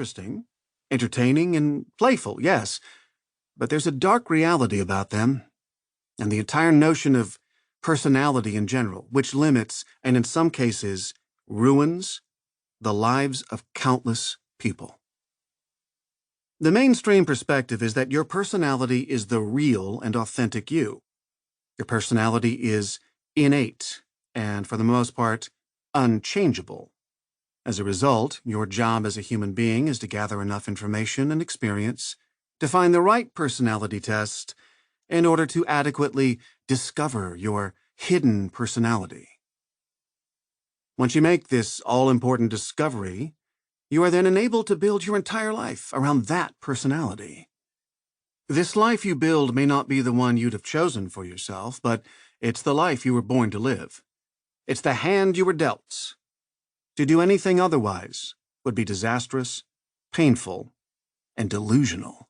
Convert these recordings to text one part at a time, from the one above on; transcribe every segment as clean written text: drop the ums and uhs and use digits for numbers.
interesting, entertaining, and playful, yes, but there's a dark reality about them, and the entire notion of personality in general, which limits, and in some cases, ruins, the lives of countless people. The mainstream perspective is that your personality is the real and authentic you. Your personality is innate and, for the most part, unchangeable. As a result, your job as a human being is to gather enough information and experience to find the right personality test in order to adequately discover your hidden personality. Once you make this all-important discovery, you are then enabled to build your entire life around that personality. This life you build may not be the one you'd have chosen for yourself, but it's the life you were born to live. It's the hand you were dealt. To do anything otherwise would be disastrous, painful, and delusional.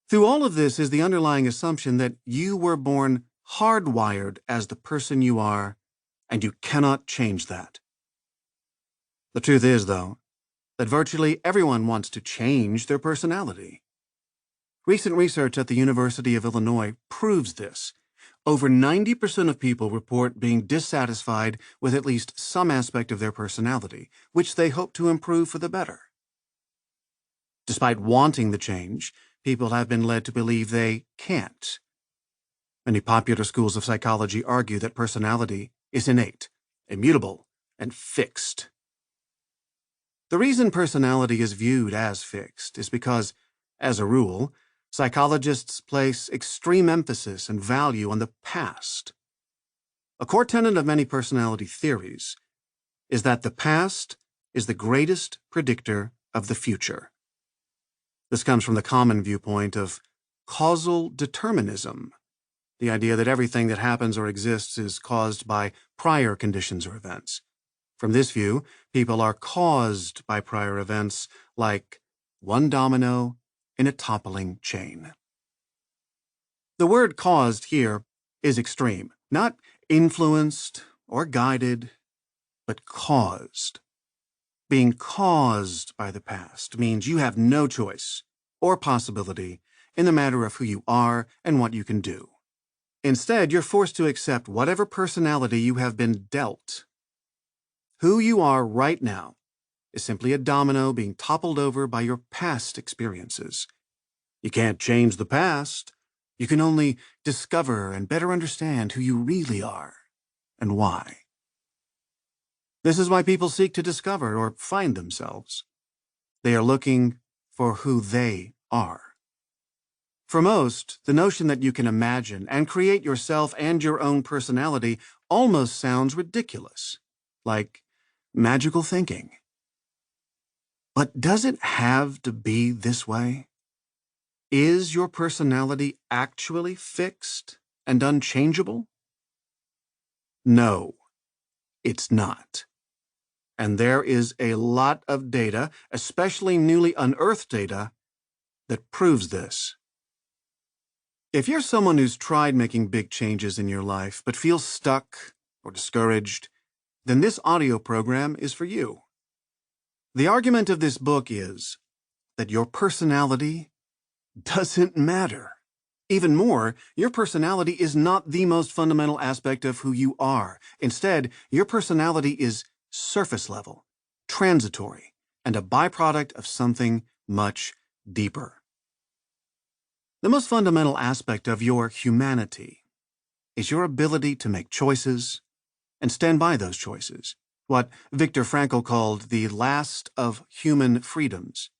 Through all of this is the underlying assumption that you were born hardwired as the person you are, and you cannot change that. The truth is, though, that virtually everyone wants to change their personality. Recent research at the University of Illinois proves this. Over 90% of people report being dissatisfied with at least some aspect of their personality, which they hope to improve for the better. Despite wanting the change, people have been led to believe they can't. Many popular schools of psychology argue that personality is innate, immutable, and fixed. The reason personality is viewed as fixed is because, as a rule, psychologists place extreme emphasis and value on the past. A core tenet of many personality theories is that the past is the greatest predictor of the future. This comes from the common viewpoint of causal determinism, the idea that everything that happens or exists is caused by prior conditions or events. From this view, people are caused by prior events like one domino in a toppling chain. The word caused here is extreme, not influenced or guided, but caused. Being caused by the past means you have no choice or possibility in the matter of who you are and what you can do. Instead, you're forced to accept whatever personality you have been dealt. Who you are right now is simply a domino being toppled over by your past experiences. You can't change the past. You can only discover and better understand who you really are and why. This is why people seek to discover or find themselves. They are looking for who they are. For most, the notion that you can imagine and create yourself and your own personality almost sounds ridiculous, like magical thinking. But does it have to be this way? Is your personality actually fixed and unchangeable? No, it's not. And there is a lot of data, especially newly unearthed data, that proves this. If you're someone who's tried making big changes in your life but feels stuck or discouraged, then this audio program is for you. The argument of this book is that your personality doesn't matter. Even more, your personality is not the most fundamental aspect of who you are. Instead, your personality is surface level, transitory, and a byproduct of something much deeper. The most fundamental aspect of your humanity is your ability to make choices and stand by those choices, what Viktor Frankl called the last of human freedoms,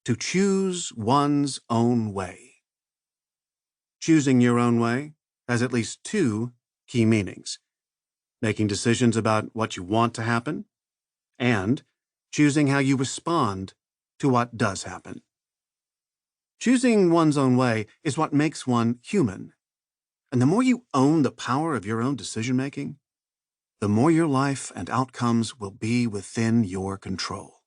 to choose one's own way. Choosing your own way has at least two key meanings: making decisions about what you want to happen, and choosing how you respond to what does happen. Choosing one's own way is what makes one human, and the more you own the power of your own decision-making, the more your life and outcomes will be within your control.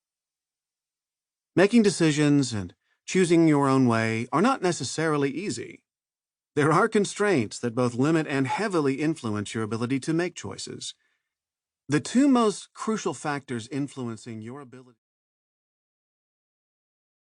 Making decisions and choosing your own way are not necessarily easy. There are constraints that both limit and heavily influence your ability to make choices. The two most crucial factors influencing your ability